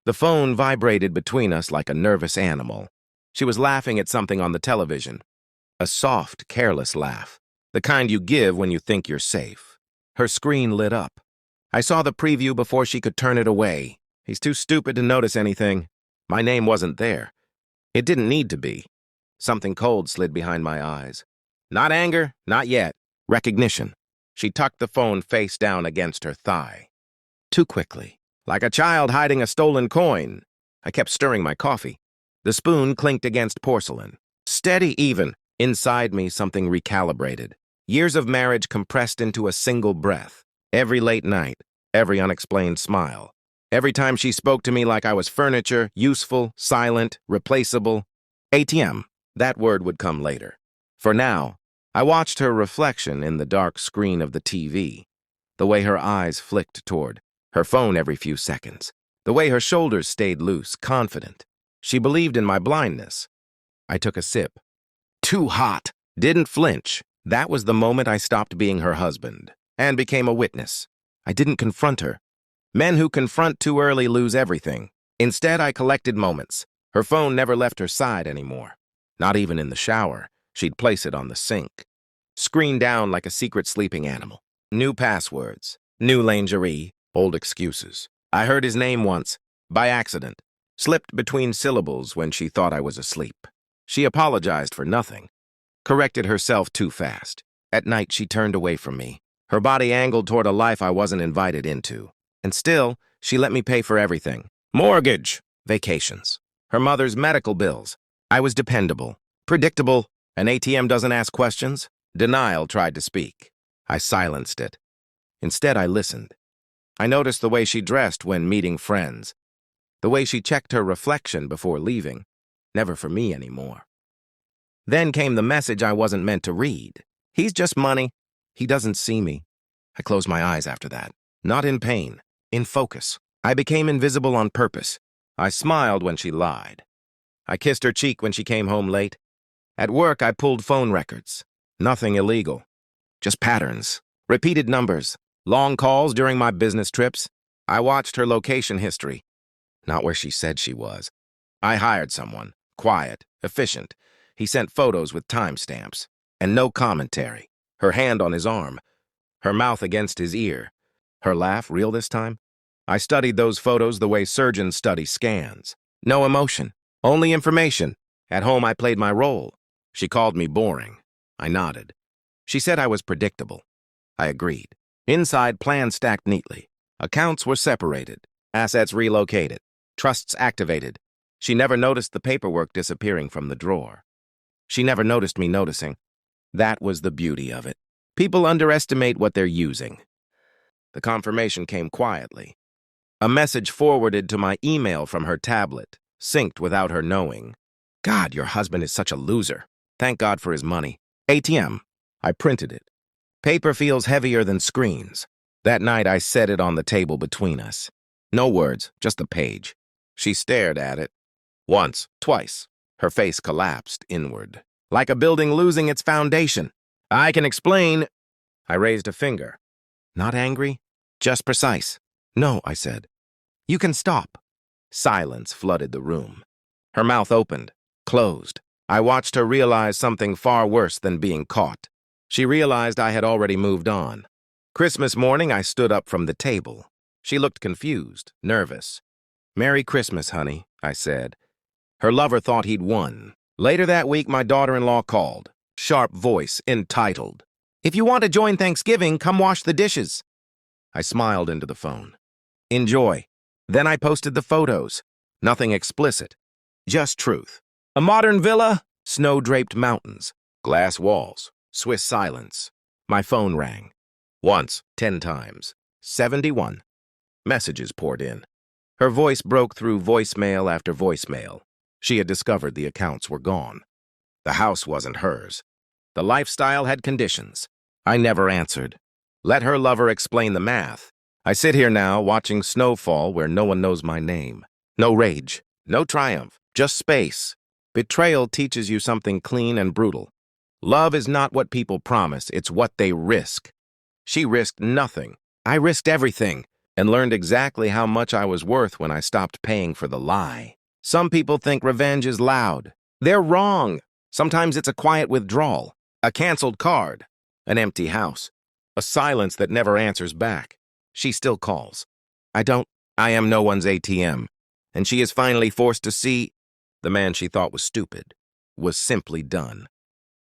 The phone vibrated between us like a nervous animal. She was laughing at something on the television. A soft, careless laugh. The kind you give when you think you're safe. Her screen lit up. I saw the preview before she could turn it away. He's too stupid to notice anything. My name wasn't there. It didn't need to be. Something cold slid behind my eyes. Not anger, not yet. Recognition. She tucked the phone face down against her thigh. Too quickly. Like a child hiding a stolen coin. I kept stirring my coffee. The spoon clinked against porcelain. Steady even. Inside me, something recalibrated. Years of marriage compressed into a single breath. Every late night, every unexplained smile. Every time she spoke to me like I was furniture, useful, silent, replaceable. ATM. That word would come later. For now, I watched her reflection in the dark screen of the TV. The way her eyes flicked toward her phone every few seconds. The way her shoulders stayed loose, confident. She believed in my blindness. I took a sip. Too hot. Didn't flinch. That was the moment I stopped being her husband and became a witness. I didn't confront her. Men who confront too early lose everything. Instead, I collected moments. Her phone never left her side anymore. Not even in the shower. She'd place it on the sink. Screen down like a secret sleeping animal. New passwords. New lingerie. Old excuses. I heard his name once, by accident. Slipped between syllables when she thought I was asleep. She apologized for nothing. Corrected herself too fast. At night, she turned away from me. Her body angled toward a life I wasn't invited into. And still, she let me pay for everything. Mortgage. Vacations. Her mother's medical bills. I was dependable. Predictable. An ATM doesn't ask questions. Denial tried to speak. I silenced it. Instead, I listened. I noticed the way she dressed when meeting friends. The way she checked her reflection before leaving. Never for me anymore. Then came the message I wasn't meant to read. He's just money. He doesn't see me. I closed my eyes after that. Not in pain, in focus. I became invisible on purpose. I smiled when she lied. I kissed her cheek when she came home late. At work, I pulled phone records. Nothing illegal. Just patterns. Repeated numbers. Long calls during my business trips. I watched her location history. Not where she said she was. I hired someone. Quiet. Efficient. He sent photos with timestamps. And no commentary. Her hand on his arm. Her mouth against his ear. Her laugh real this time? I studied those photos the way surgeons study scans. No emotion. Only information. At home, I played my role. She called me boring. I nodded. She said I was predictable. I agreed. Inside, plans stacked neatly. Accounts were separated. Assets relocated. Trusts activated. She never noticed the paperwork disappearing from the drawer. She never noticed me noticing. That was the beauty of it. People underestimate what they're using. The confirmation came quietly. A message forwarded to my email from her tablet, synced without her knowing. God, your husband is such a loser. Thank God for his money. ATM. I printed it. Paper feels heavier than screens. That night, I set it on the table between us. No words, just a page. She stared at it. Once, twice. Her face collapsed inward, like a building losing its foundation. I can explain. I raised a finger. Not angry, just precise. No, I said. You can stop. Silence flooded the room. Her mouth opened, closed. I watched her realize something far worse than being caught. She realized I had already moved on. Christmas morning, I stood up from the table. She looked confused, nervous. Merry Christmas, honey, I said. Her lover thought he'd won. Later that week, my daughter-in-law called. Sharp voice, entitled. If you want to join Thanksgiving, come wash the dishes. I smiled into the phone. Enjoy. Then I posted the photos. Nothing explicit. Just truth. A modern villa, snow-draped mountains, glass walls, Swiss silence. My phone rang. Once, 10 times. 71. Messages poured in. Her voice broke through voicemail after voicemail. She had discovered the accounts were gone. The house wasn't hers. The lifestyle had conditions. I never answered. Let her lover explain the math. I sit here now watching snowfall where no one knows my name. No rage, no triumph, just space. Betrayal teaches you something clean and brutal. Love is not what people promise, it's what they risk. She risked nothing. I risked everything. and learned exactly how much I was worth when I stopped paying for the lie. Some people think revenge is loud. They're wrong. Sometimes it's a quiet withdrawal, a canceled card, an empty house, a silence that never answers back. She still calls. I am no one's ATM. And she is finally forced to see the man she thought was stupid was simply done.